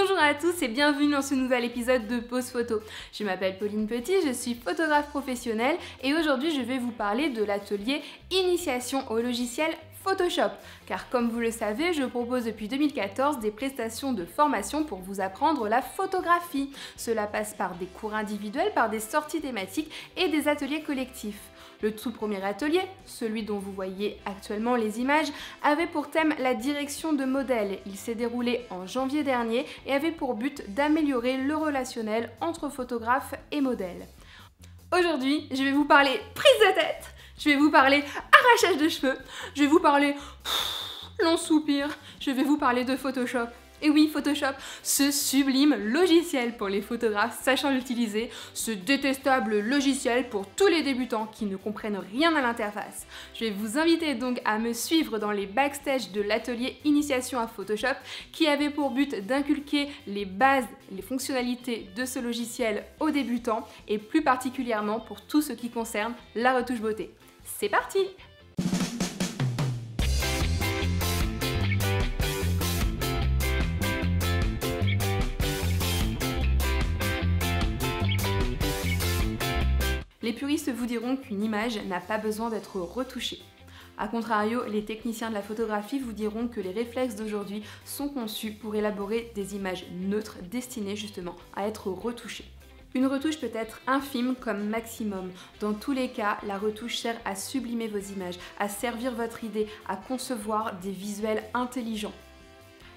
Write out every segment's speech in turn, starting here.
Bonjour à tous et bienvenue dans ce nouvel épisode de Pause Photo. Je m'appelle Pauline Petit, je suis photographe professionnelle et aujourd'hui je vais vous parler de l'atelier Initiation au logiciel Photoshop. Car comme vous le savez, je propose depuis 2014 des prestations de formation pour vous apprendre la photographie. Cela passe par des cours individuels, par des sorties thématiques et des ateliers collectifs. Le tout premier atelier, celui dont vous voyez actuellement les images, avait pour thème la direction de modèle. Il s'est déroulé en janvier dernier et avait pour but d'améliorer le relationnel entre photographe et modèle. Aujourd'hui, je vais vous parler prise de tête, je vais vous parler arrachage de cheveux, je vais vous parler long soupir, je vais vous parler de Photoshop. Et oui, Photoshop, ce sublime logiciel pour les photographes sachant l'utiliser, ce détestable logiciel pour tous les débutants qui ne comprennent rien à l'interface. Je vais vous inviter donc à me suivre dans les backstage de l'atelier Initiation à Photoshop qui avait pour but d'inculquer les bases, les fonctionnalités de ce logiciel aux débutants et plus particulièrement pour tout ce qui concerne la retouche beauté. C'est parti! Les puristes vous diront qu'une image n'a pas besoin d'être retouchée. A contrario, les techniciens de la photographie vous diront que les réflexes d'aujourd'hui sont conçus pour élaborer des images neutres destinées justement à être retouchées. Une retouche peut être infime comme maximum. Dans tous les cas, la retouche sert à sublimer vos images, à servir votre idée, à concevoir des visuels intelligents.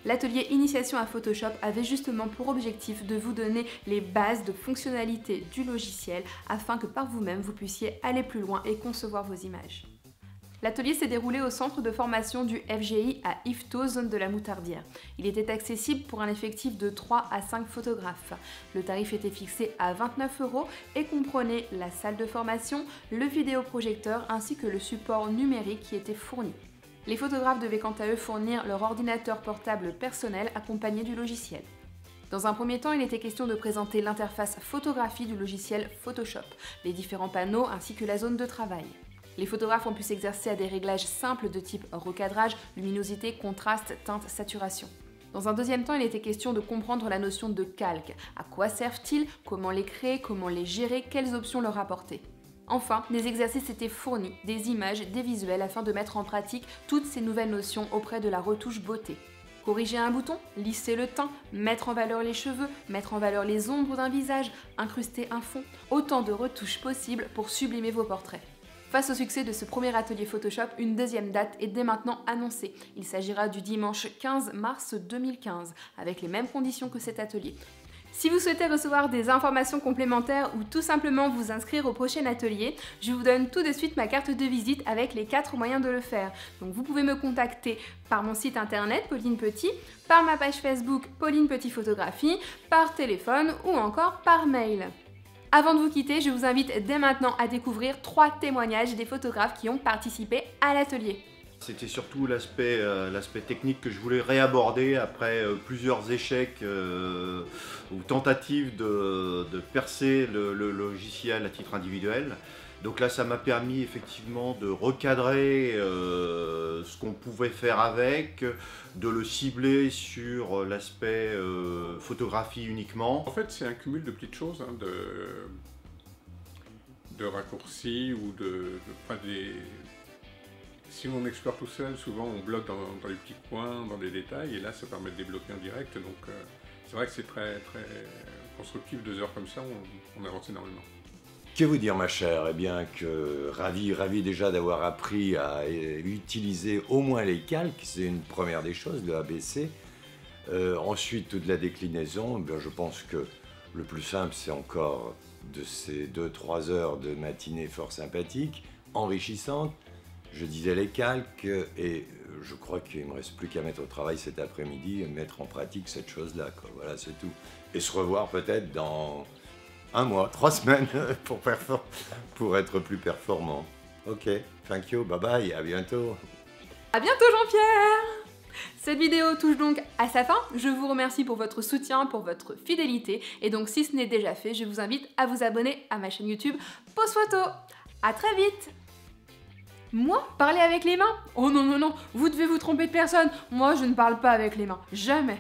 L'atelier Initiation à Photoshop avait justement pour objectif de vous donner les bases de fonctionnalité du logiciel afin que par vous-même vous puissiez aller plus loin et concevoir vos images. L'atelier s'est déroulé au centre de formation du FGI à Yvetot, zone de la Moutardière. Il était accessible pour un effectif de 3 à 5 photographes. Le tarif était fixé à 29 € et comprenait la salle de formation, le vidéoprojecteur ainsi que le support numérique qui était fourni. Les photographes devaient quant à eux fournir leur ordinateur portable personnel accompagné du logiciel. Dans un premier temps, il était question de présenter l'interface photographie du logiciel Photoshop, les différents panneaux ainsi que la zone de travail. Les photographes ont pu s'exercer à des réglages simples de type recadrage, luminosité, contraste, teinte, saturation. Dans un deuxième temps, il était question de comprendre la notion de calque. À quoi servent-ils? Comment les créer? Comment les gérer? Quelles options leur apporter? Enfin, des exercices étaient fournis, des images, des visuels afin de mettre en pratique toutes ces nouvelles notions auprès de la retouche beauté. Corriger un bouton, lisser le teint, mettre en valeur les cheveux, mettre en valeur les ombres d'un visage, incruster un fond, autant de retouches possibles pour sublimer vos portraits. Face au succès de ce premier atelier Photoshop, une deuxième date est dès maintenant annoncée. Il s'agira du dimanche 15 mars 2015, avec les mêmes conditions que cet atelier. Si vous souhaitez recevoir des informations complémentaires ou tout simplement vous inscrire au prochain atelier, je vous donne tout de suite ma carte de visite avec les 4 moyens de le faire. Donc vous pouvez me contacter par mon site internet Pauline Petit, par ma page Facebook Pauline Petit Photographie, par téléphone ou encore par mail. Avant de vous quitter, je vous invite dès maintenant à découvrir 3 témoignages des photographes qui ont participé à l'atelier. C'était surtout l'aspect technique que je voulais réaborder après plusieurs échecs ou tentatives de percer le logiciel à titre individuel. Donc là, ça m'a permis effectivement de recadrer ce qu'on pouvait faire avec, de le cibler sur l'aspect photographie uniquement. En fait, c'est un cumul de petites choses, hein, de raccourcis ou Si on explore tout seul, souvent on bloque dans les petits coins, dans les détails, et là ça permet de débloquer en direct, donc c'est vrai que c'est très constructif, 2 heures comme ça, on avance énormément. Que vous dire ma chère? Eh bien que ravi déjà d'avoir appris à utiliser au moins les calques, c'est une première des choses, le ABC. Ensuite toute la déclinaison, eh bien, je pense que le plus simple c'est encore de ces 2-3 heures de matinée fort sympathique, enrichissante. Je disais les calques et je crois qu'il ne me reste plus qu'à mettre au travail cet après-midi et mettre en pratique cette chose-là. Voilà, c'est tout. Et se revoir peut-être dans 1 mois, 3 semaines pour être plus performant. Ok, thank you, bye bye, à bientôt. À bientôt Jean-Pierre! Cette vidéo touche donc à sa fin. Je vous remercie pour votre soutien, pour votre fidélité. Et donc si ce n'est déjà fait, je vous invite à vous abonner à ma chaîne YouTube Pause Photo. À très vite! Moi, parler avec les mains? Oh non, non, non, vous devez vous tromper de personne. Moi, je ne parle pas avec les mains. Jamais.